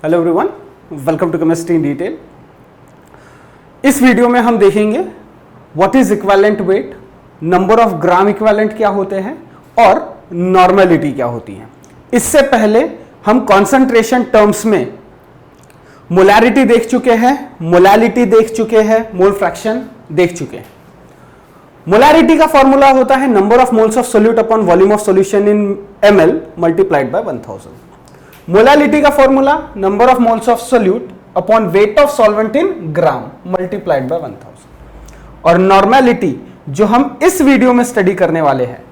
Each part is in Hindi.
Hello everyone, welcome to chemistry in detail. इस वीडियो में हम देखेंगे what is equivalent weight, number of gram equivalent क्या होते हैं और नॉर्मेलिटी क्या होती है। इससे पहले हम कॉन्सेंट्रेशन टर्म्स में मोलैरिटी देख चुके हैं, मोलालिटी देख चुके हैं, मोल फ्रैक्शन देख चुके हैं। मोलैरिटी का फॉर्मूला होता है number of moles of solute upon volume of solution in ml multiplied by 1000। Molality का formula number of moles of solute upon weight of solvent in gram multiplied by 1000। और नॉर्मेलिटी जो हम इस वीडियो में स्टडी करने वाले हैं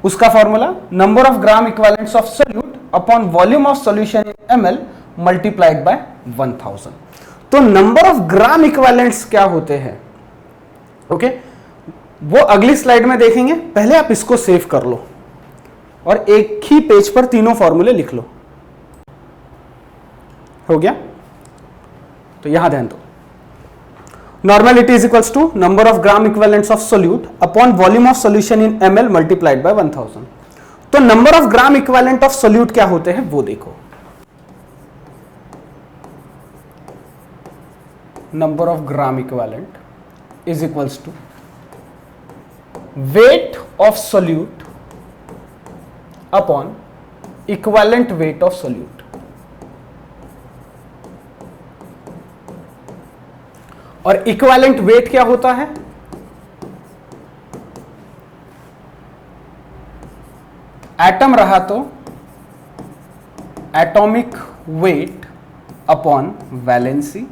उसका formula number of gram equivalents of solute upon volume of solution in ml multiplied by 1000। तो नंबर ऑफ ग्राम इक्विवेलेंट्स क्या होते हैं, ओके, वो अगली स्लाइड में देखेंगे। पहले आप इसको सेव कर लो और एक ही पेज पर तीनों फॉर्मूले लिख लो। हो गया? तो यहां ध्यान दो। Normality is equals to number of gram equivalents of solute upon volume of solution in ml multiplied by 1000। तो number of gram equivalent of solute क्या होते हैं वो देखो। Number of gram equivalent is equals to weight of solute upon equivalent weight of solute। और equivalent weight क्या होता है? एटम रहा तो एटॉमिक वेट अपॉन वैलेंसी,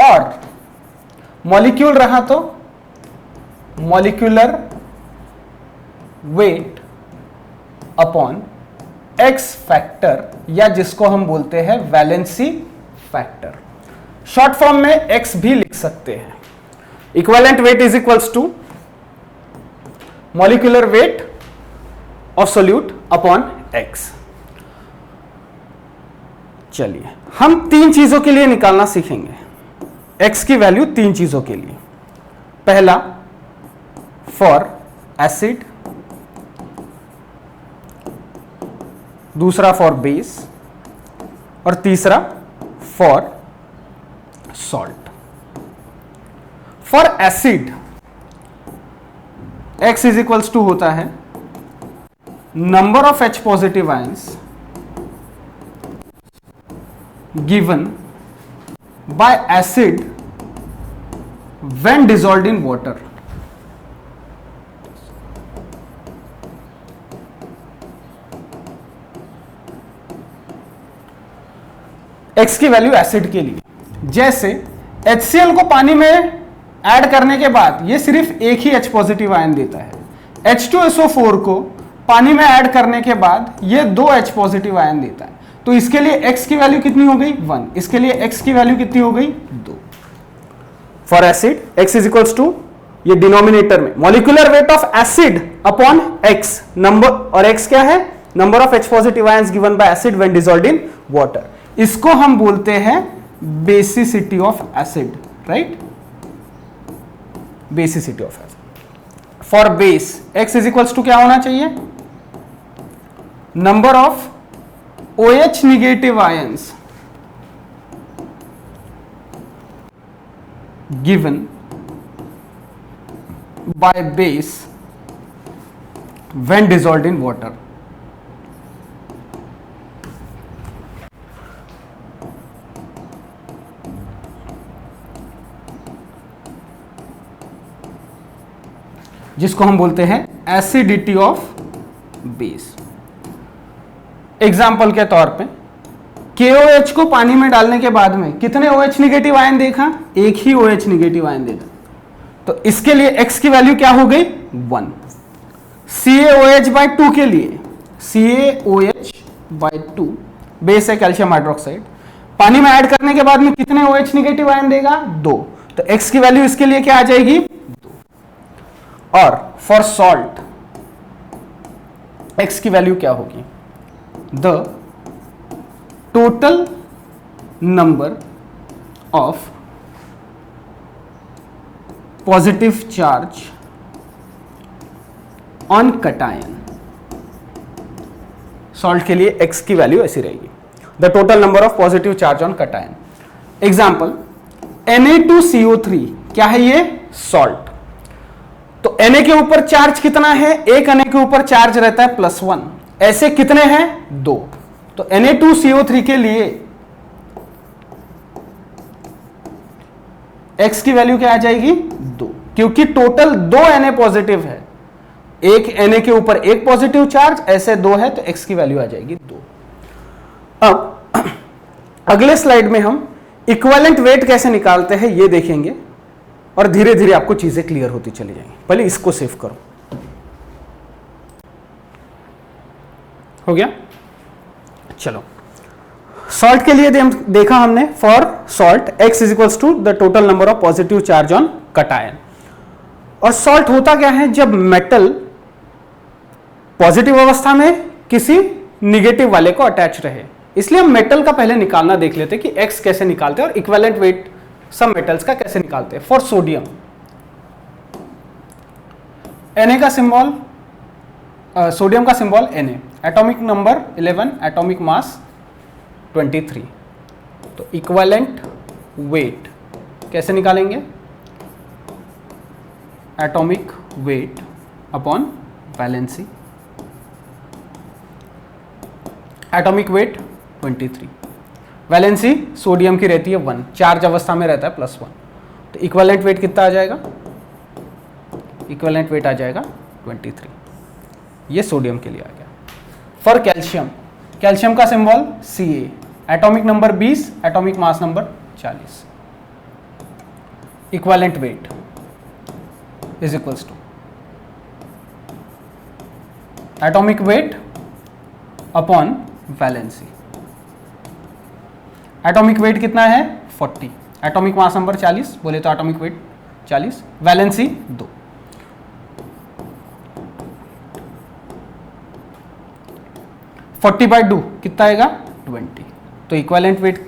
और मॉलिक्यूल रहा तो molecular weight upon x factor, या जिसको हम बोलते हैं वैलेंसी फैक्टर। शॉर्ट फॉर्म में एक्स भी लिख सकते हैं। Equivalent weight is equals to molecular weight of solute upon x. चलिए हम तीन चीजों के लिए निकालना सीखेंगे x की वैल्यू, तीन चीजों के लिए। पहला फॉर एसिड, दूसरा फॉर बेस और तीसरा for salt. For acid x is equals to होता है number of H positive ions given by acid when dissolved in water। x की वैल्यू एसिड के लिए, जैसे HCl को पानी में ऐड करने के बाद ये सिर्फ एक ही H पॉजिटिव आयन देता है। H2SO4 को पानी में ऐड करने के बाद ये दो H पॉजिटिव आयन देता है। तो इसके लिए x की वैल्यू कितनी हो गई? 1। इसके लिए x की वैल्यू कितनी हो गई? 2। For acid x is equals to, ये डिनोमिनेटर में molecular weight of acid upon x number, और x क्या है? Number of H positive ions given by acid when dissolved in water. इसको हम बोलते हैं basicity of acid, right? Basicity of acid. For base x is equals to क्या होना चाहिए? Number of OH negative ions given by base when dissolved in water। जिसको हम बोलते हैं एसिडिटी ऑफ बेस। एग्जाम्पल के तौर पे KOH को पानी में डालने के बाद में कितने OH निगेटिव आयन देखा? एक ही OH निगेटिव आयन देखा। तो इसके लिए x की वैल्यू क्या हो गई? 1। CaOH/2 के लिए CaOH/2 बेस है कैल्शियम हाइड्रोक्साइड, पानी में ऐड करने के बाद में कितने OH निगेटिव आयन देगा? 2। तो x की वैल्यू इसके लिए क्या आ जाएगी? 2। और फॉर सॉल्ट x की वैल्यू क्या होगी? The total number of positive charge on cation salt के लिए x की वैल्यू ऐसी रहेगी, the total number of positive charge on cation. Example Na2CO3 क्या है ये? सॉल्ट। तो Na के ऊपर चार्ज कितना है? एक Na के ऊपर चार्ज रहता है +1, ऐसे कितने हैं? 2। तो Na2CO3 के लिए x की वैल्यू क्या आ जाएगी? 2, क्योंकि टोटल 2 Na पॉजिटिव है, एक Na के ऊपर एक पॉजिटिव चार्ज, ऐसे 2 है तो x की वैल्यू आ जाएगी 2। अब अगले स्लाइड में हम इक्विवेलेंट वेट कैसे निकालते हैं ये देखेंगे और धीरे धीरे आपको चीजें क्लियर होती चली जाएंगी। पहले इसको सेव करो। हो गया? चलो, सॉल्ट के लिए देखा हमने, for salt x is equals to the total number of positive charge on cation. और सॉल्ट होता क्या है? जब मेटल पॉजिटिव अवस्था में किसी निगेटिव वाले को अटैच रहे। इसलिए हम मेटल का पहले निकालना देख लेते हैं कि x कैसे निकालते हैं और इक्विवेलेंट वेट सब मेटल्स का कैसे निकालते हैं। फॉर सोडियम, Na का सिंबल, सोडियम का symbol Na, atomic number 11, atomic mass 23। तो इक्विवेलेंट वेट कैसे निकालेंगे? Atomic weight upon valency. Atomic wait 23, valency sodium की रहती है 1, चार्ज अवस्था में रहता है +1। तो इक्विवेलेंट वेट कितना आ जाएगा? इक्विवेलेंट वेट आ जाएगा 23। ये सोडियम के लिए आ गया। फॉर कैल्शियम, कैल्शियम का symbol Ca, atomic number 20, atomic mass number 40। Equivalent weight is equals to atomic weight upon valency. Atomic weight कितना है? 40, एटॉमिक मास नंबर 40, बोले तो एटॉमिक वेट 40, वैलेंसी 2। बाई 2 कितना आएगा? 20। तो इक्विवेलेंट वेट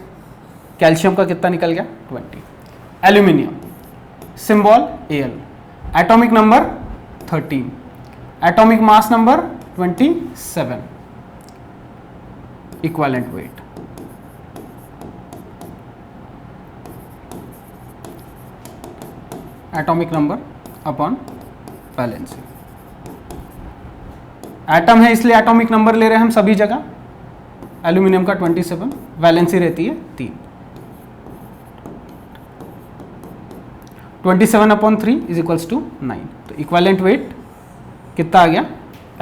कैल्शियम का कितना निकल गया? 20। Aluminium, symbol Al, atomic number 13, atomic mass number 27। Equivalent weight atomic number upon valency. Atom है इसलिए एटॉमिक नंबर ले रहे हैं हम सभी जगह। एल्यूमिनियम का 27, वैलेंसी रहती है 3। 27 अपॉन 3 इज इक्वल्स टू 9। तो इक्विवेलेंट वेट कितना आ गया?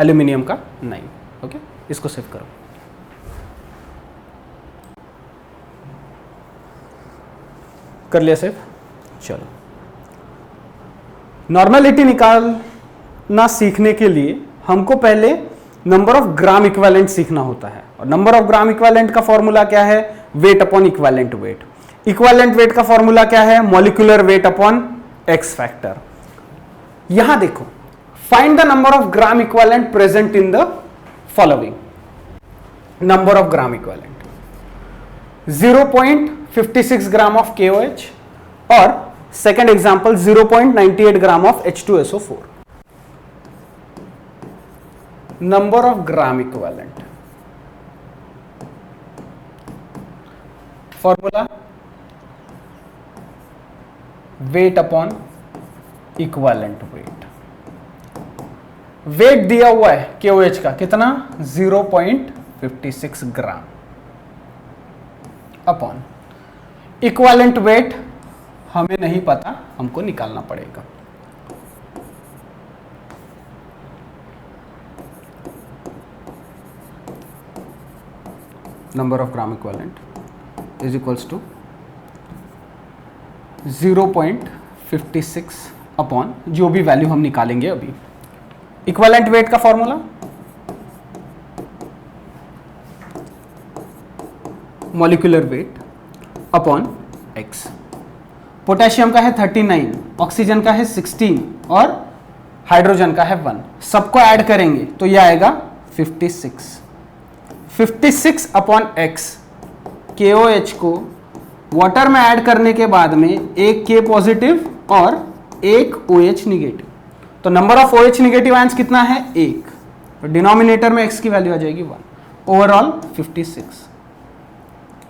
एल्यूमिनियम का 9। ओके, इसको सेव करो। कर लिया सेव। चलो, नॉर्मेलिटी निकालना सीखने के लिए हमको पहले नंबर ऑफ ग्राम इक्विवेलेंट सीखना होता है। और नंबर ऑफ ग्राम इक्विवेलेंट का फॉर्मूला क्या है? Weight upon equivalent weight. Equivalent weight का फॉर्मूला क्या है? Molecular weight upon x factor. यहां देखो, find the number of gram equivalent present in the following. Number of gram equivalent 0.56 gram of KOH और second example 0.98 gram of H2SO4। Number of gram equivalent, formula weight upon equivalent weight. Weight दिया हुआ है KOH का कितना? 0.56 ग्राम अपॉन इक्विवेलेंट वेट हमें नहीं पता, हमको निकालना पड़ेगा। Number of gram equivalent is equals to 0.56 upon जो भी वैल्यू हम निकालेंगे अभी। इक्विवेलेंट वेट का formula molecular weight upon x. Potassium का है 39, ऑक्सीजन का है 16 और हाइड्रोजन का है 1। सबको ऐड करेंगे तो यह आएगा 56। 56 अपॉन एक्स। KOH को वाटर में ऐड करने के बाद में एक K पॉजिटिव और एक OH निगेटिव। तो number of OH negative ions कितना है? 1। तो डिनोमिनेटर में x की वैल्यू आ जाएगी 1। ओवरऑल 56।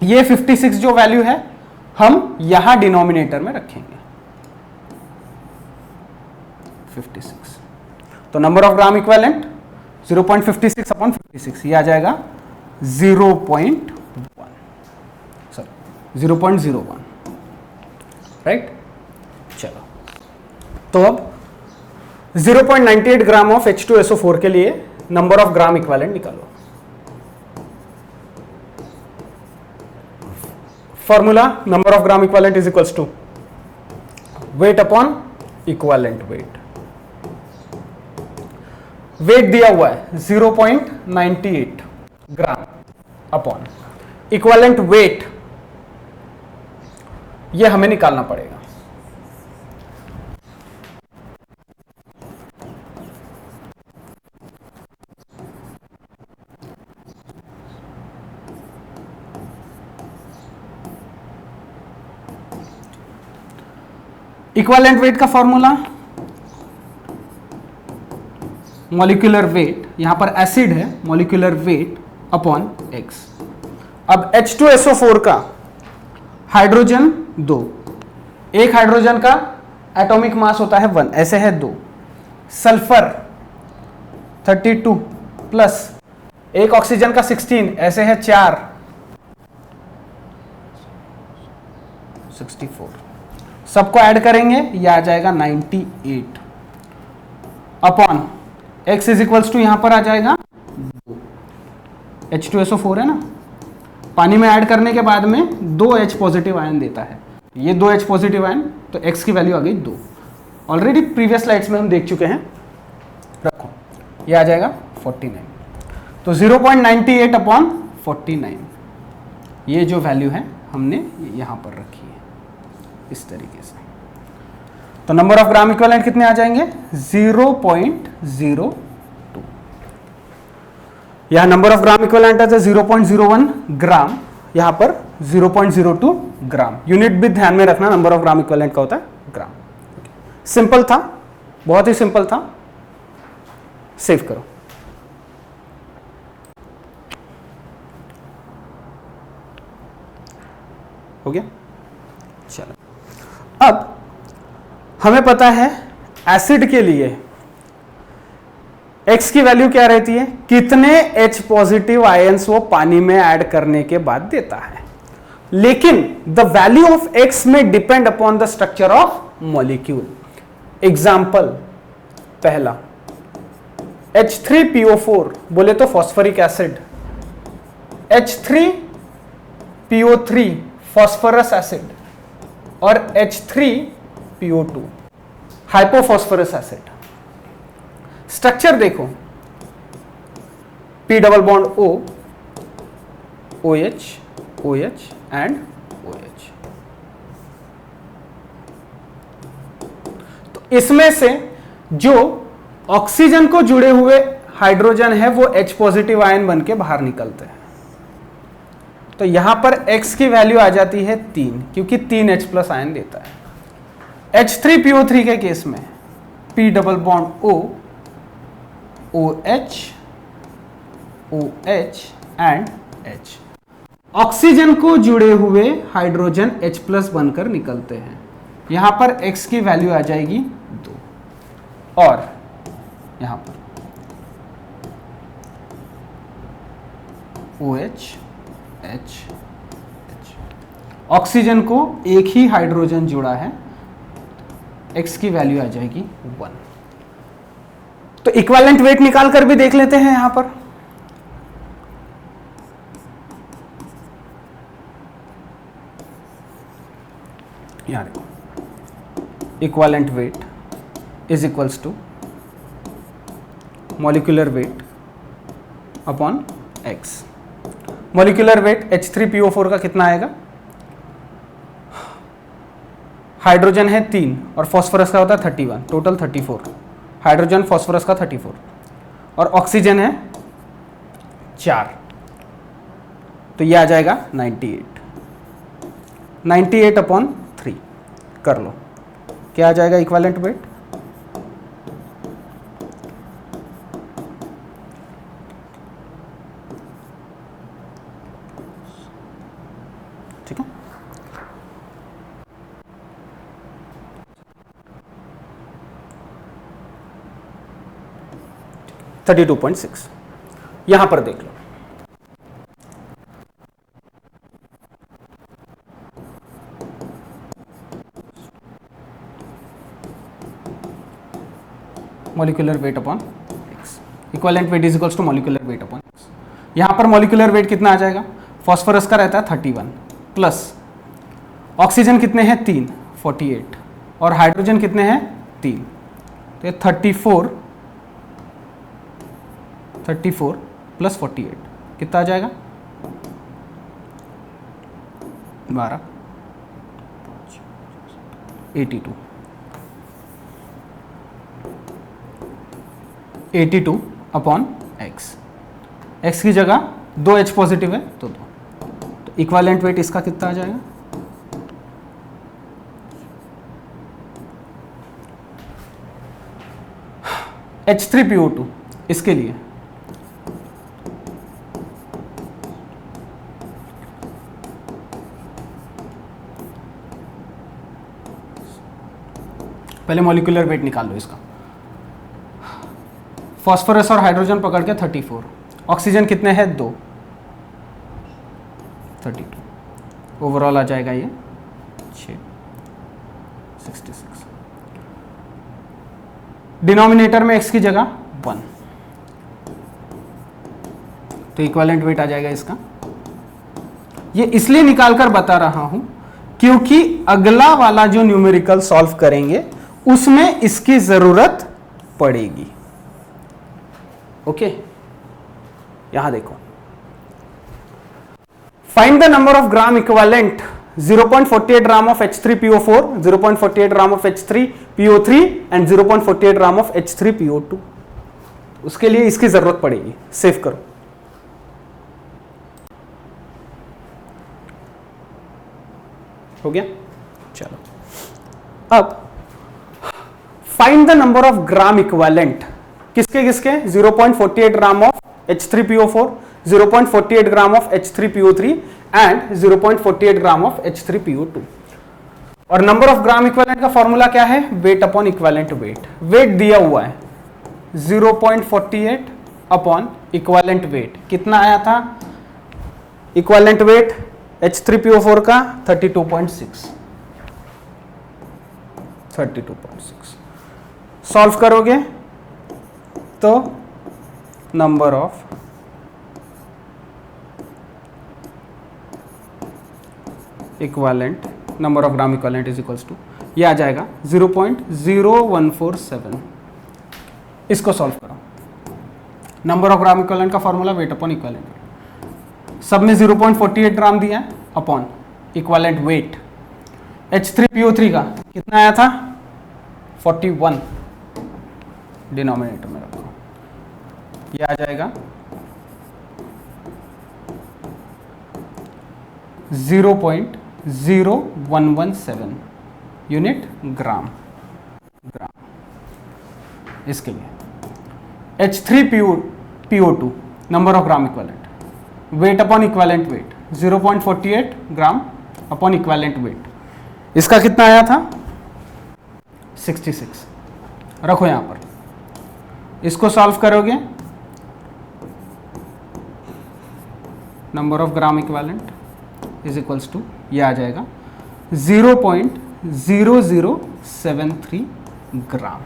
ये 56 जो वैल्यू है हम यहां डिनोमिनेटर में रखेंगे 56। तो number of gram equivalent 0.56 upon 56, ये आ जाएगा 0.1, सॉरी 0.01, राइट। चलो, तो अब 0.98 ग्राम ऑफ H2SO4 के लिए नंबर ऑफ ग्राम इक्विवेलेंट निकालो। Formula number of gram equivalent is equals to weight upon equivalent weight. Weight दिया हुआ है 0.98 ग्राम अपॉन इक्विवेलेंट वेट, ये हमें निकालना पड़ेगा। इक्विवेलेंट वेट का फॉर्मूला मॉलिक्यूलर वेट, यहां पर एसिड है, मॉलिक्यूलर वेट अपॉन एक्स। अब H2SO4 का हाइड्रोजन 2, एक हाइड्रोजन का एटॉमिक मास होता है 1, ऐसे है 2। सल्फर 32 प्लस एक ऑक्सीजन का 16, ऐसे है 4, 64। सबको ऐड करेंगे, ये आ जाएगा 98 upon x is equals to यहां पर आ जाएगा 2। H2SO4 है ना, पानी में ऐड करने के बाद में 2H पॉजिटिव आयन देता है, ये 2H पॉजिटिव आयन, तो x की वैल्यू आ गई 2। ऑलरेडी प्रीवियस स्लाइड्स में हम देख चुके हैं, रखो, ये आ जाएगा 49। तो 0.98 अपॉन 49, ये जो वैल्यू है हमने यहां पर रखी है इस तरीके से। तो नंबर ऑफ ग्राम इक्विवेलेंट कितने आ जाएंगे 0.02। यहां नंबर ऑफ ग्राम इक्विवेलेंट है 0.01 ग्राम, यहां पर 0.02 ग्राम। यूनिट भी ध्यान में रखना, नंबर ऑफ ग्राम इक्विवेलेंट का होता है ग्राम। सिंपल था, बहुत ही सिंपल था। सेव करो। हो गया, चलो। अब हमें पता है एसिड के लिए x की वैल्यू क्या रहती है, कितने H पॉजिटिव आयंस वो पानी में ऐड करने के बाद देता है। लेकिन द वैल्यू ऑफ x में depend upon the structure of molecule. Example पहला H3PO4 बोले तो phosphoric acid, H3PO3 phosphorous acid और H3PO2 हाइपोफॉस्फोरस एसिड। स्ट्रक्चर देखो, P double bond O, OH, OH and OH। तो इसमें से जो ऑक्सीजन को जुड़े हुए हाइड्रोजन है वो H पॉजिटिव आयन बन के बाहर निकलते हैं। तो यहां पर X की वैल्यू आ जाती है 3, क्योंकि 3 H प्लस आयन देता है। H3PO3 के केस में P double bond O, OH, OH and H। Oxygen को जुड़े हुए हाइड्रोजन H प्लस बनकर निकलते हैं। यहां पर X की वैल्यू आ जाएगी 2, और यहां पर OH, H, H। ऑक्सीजन को एक ही हाइड्रोजन जुड़ा है, X की वैल्यू आ जाएगी 1। तो इक्विवेलेंट वेट निकाल कर भी देख लेते हैं यहां पर। यहां देखो, equivalent weight is equals to molecular weight upon X। Molecular weight H3PO4 का कितना आएगा, हाइड्रोजन है 3 और फास्फोरस का होता है 31, टोटल 34। हाइड्रोजन फास्फोरस का 34 और ऑक्सीजन है 4, तो ये आ जाएगा 98 अपॉन 3 कर लो, क्या आ जाएगा इक्विवेलेंट वेट। ठीक है। थर्टी 32.6 यहां पर देख लो, molecular weight upon x, equivalent weight is equals to molecular weight upon x. यहां पर मॉलिक्यूलर वेट कितना आ जाएगा, फॉस्फोरस का रहता है 31 प्लस ऑक्सीजन कितने हैं 3 48 और हाइड्रोजन कितने हैं 3, तो ये 34 प्लस 48 कितना आ जाएगा 12 82 अपॉन एक्स, एक्स की जगह 2 H पॉजिटिव है तो 2, तो इक्विवेलेंट वेट इसका कितना आ जाएगा H3PO2 इसके लिए पहले मॉलिक्यूलर वेट निकाल लो इसका, फॉस्फोरस और हाइड्रोजन पकड़ के 34, ऑक्सीजन कितने हैं 2 32, ओवरऑल आ जाएगा ये 6 66, डिनोमिनेटर में x की जगह 1, तो इक्विवेलेंट वेट आ जाएगा इसका। ये इसलिए निकालकर बता रहा हूं क्योंकि अगला वाला जो न्यूमेरिकल सॉल्व करेंगे उसमें इसकी जरूरत पड़ेगी। ओके, यहां देखो, find the number of gram equivalent 0.48 gram of H3PO4, 0.48 gram of H3PO3 and 0.48 gram of H3PO2। उसके लिए इसकी जरूरत पड़ेगी, सेव करो। हो गया, चलो अब find the number of gram equivalent किसके किसके 0.48 gram of H3PO4, 0.48 gram of H3PO3 and 0.48 gram of H3PO2। और नंबर ऑफ ग्राम इक्विवेलेंट का फॉर्मूला क्या है, weight upon equivalent weight. Weight दिया हुआ है 0.48 अपॉन इक्विवेलेंट वेट, कितना आया था इक्विवेलेंट वेट H3PO4 का 32.6, सॉल्व करोगे तो number of equivalent, number of gram equivalent is equals to, ये आ जाएगा 0.0147। इसको सॉल्व करो, नंबर ऑफ ग्राम इक्विवेलेंट का formula weight upon equivalent weight, सब में 0.48 ग्राम दिया है अपॉन इक्विवेलेंट वेट। H3PO3 का कितना आया था 41, डिनोमिनेटर में रखो, ये आ जाएगा 0.0117 यूनिट ग्राम। इसके लिए H3PO2 number of gram equivalent, wait upon equivalent wait 0.48 gram upon equivalent wait, इसका कितना आया था 66। रखो यहां पर, इसको सॉल्व करोगे number of gram equivalent is equals to, ये आ जाएगा 0.0073 ग्राम।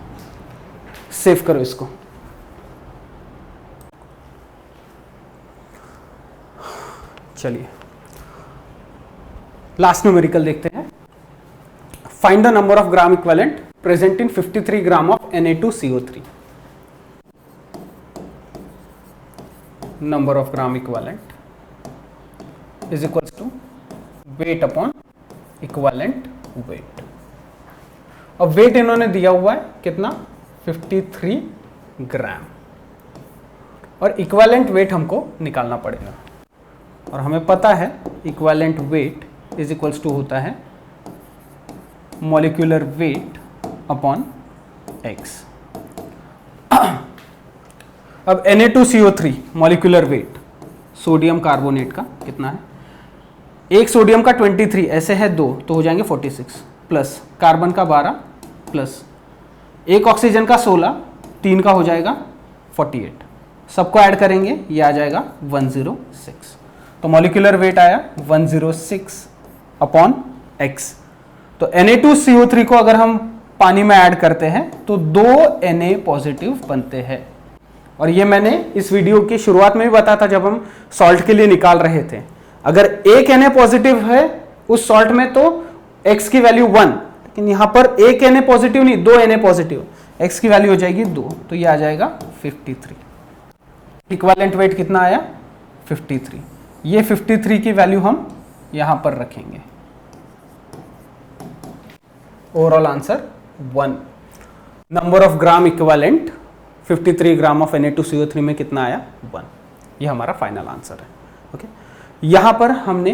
सेव करो इसको। चलिए लास्ट न्यूमेरिकल देखते हैं। Find the number of gram equivalent present in 53 gram of Na2CO3। Number of gram equivalent is equals to weight upon equivalent weight. अब वेट इन्होंने दिया हुआ है कितना 53 ग्राम, और इक्विवेलेंट वेट हमको निकालना पड़ेगा, और हमें पता है equivalent weight is equals to होता है मॉलिक्यूलर वेट अपॉन एक्स। अब Na2CO3 molecular weight sodium carbonate का कितना है एक सोडियम का 23 ऐसे है 2 तो हो जाएंगे 46 प्लस कार्बन का 12 प्लस एक ऑक्सीजन का 16 3 का हो जाएगा 48, सबको ऐड करेंगे ये आ जाएगा 106। तो मॉलिक्यूलर वेट आया 106 अपॉन x। तो Na2CO3 को अगर हम पानी में ऐड करते हैं तो 2 Na पॉजिटिव बनते हैं। और ये मैंने इस वीडियो की शुरुआत में भी बताया था जब हम सॉल्ट के लिए निकाल रहे थे। अगर एक Na पॉजिटिव है उस सॉल्ट में तो x की वैल्यू 1, लेकिन यहां पर एक Na पॉजिटिव नहीं 2 Na पॉजिटिव, x की वैल्यू हो जाएगी 2, तो ये आ जाएगा 53। इक्विवेलेंट वेट कितना आया 53। ये 53 की वैल्यू हम यहां पर रखेंगे। Overall answer 1। Number of gram equivalent 53 gram of Na2CO3 में कितना आया 1। ये हमारा फाइनल आंसर है। ओके, यहां पर हमने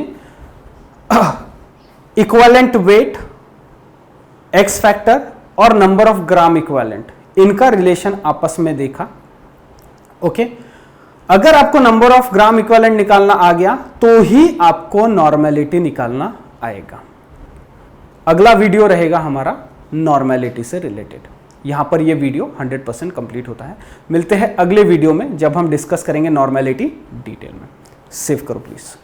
इक्विवेलेंट वेट, एक्स फैक्टर और नंबर ऑफ ग्राम इक्विवेलेंट इनका रिलेशन आपस में देखा। ओके, अगर आपको नंबर ऑफ ग्राम इक्विवेलेंट निकालना आ गया तो ही आपको नॉर्मेलिटी निकालना आएगा। अगला वीडियो रहेगा हमारा नॉर्मेलिटी से रिलेटेड। यहां पर यह वीडियो 100% कंप्लीट होता है। मिलते हैं अगले वीडियो में जब हम डिस्कस करेंगे नॉर्मेलिटी डिटेल में। सेव करो प्लीज।